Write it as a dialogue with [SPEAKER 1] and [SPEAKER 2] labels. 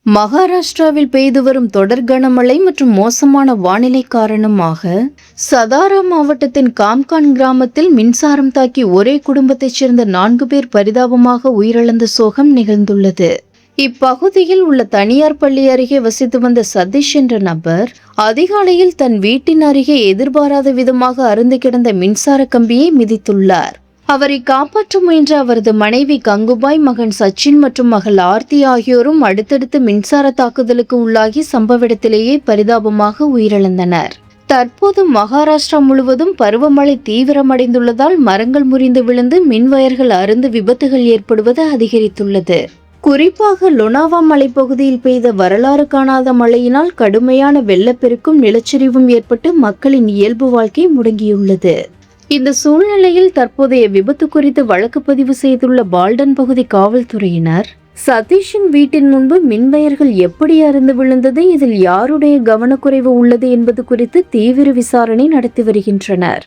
[SPEAKER 1] மகாராஷ்டிராவில் பெய்து வரும் தொடர் கனமழை மற்றும் மோசமான வானிலை காரணமாக சதாரா மாவட்டத்தின் காம்கான் கிராமத்தில் மின்சாரம் தாக்கி ஒரே குடும்பத்தைச் சேர்ந்த 4 பேர் பரிதாபமாக உயிரிழந்த சோகம் நிகழ்ந்துள்ளது. இப்பகுதியில் உள்ள தனியார் பள்ளி அருகே வசித்து வந்த சதீஷ் என்ற நபர் அதிகாலையில் தன் வீட்டின் அருகே எதிர்பாராத விதமாக அறுந்து கிடந்த மின்சார கம்பியை மிதித்துள்ளார். அவரை காப்பாற்ற முயன்ற அவரது மனைவி கங்குபாய், மகன் சச்சின் மற்றும் மகள் ஆர்த்தி ஆகியோரும் அடுத்தடுத்து மின்சார தாக்குதலுக்கு உள்ளாகி சம்பவ இடத்திலேயே பரிதாபமாக உயிரிழந்தனர். தற்போது மகாராஷ்டிரா முழுவதும் பருவமழை தீவிரமடைந்துள்ளதால் மரங்கள் முறிந்து விழுந்து மின்வயர்கள் அறுந்து விபத்துகள் ஏற்படுவது அதிகரித்துள்ளது. குறிப்பாக லொனாவா மலைப்பகுதியில் பெய்த வரலாறு காணாத மழையினால் கடுமையான வெள்ளப்பெருக்கும் நிலச்சரிவும் ஏற்பட்டு மக்களின் இயல்பு வாழ்க்கை முடங்கியுள்ளது. இந்த சூழ்நிலையில் தற்போதைய விபத்து குறித்து வழக்கு பதிவு செய்துள்ள பால்டன் பகுதி காவல்துறையினர் சதீஷின் வீட்டின் முன்பு மின்வயர்கள் எப்படி அறுந்து விழுந்தது, இதில் யாருடைய கவனக்குறைவு உள்ளது என்பது குறித்து தீவிர விசாரணை நடத்தி வருகின்றனர்.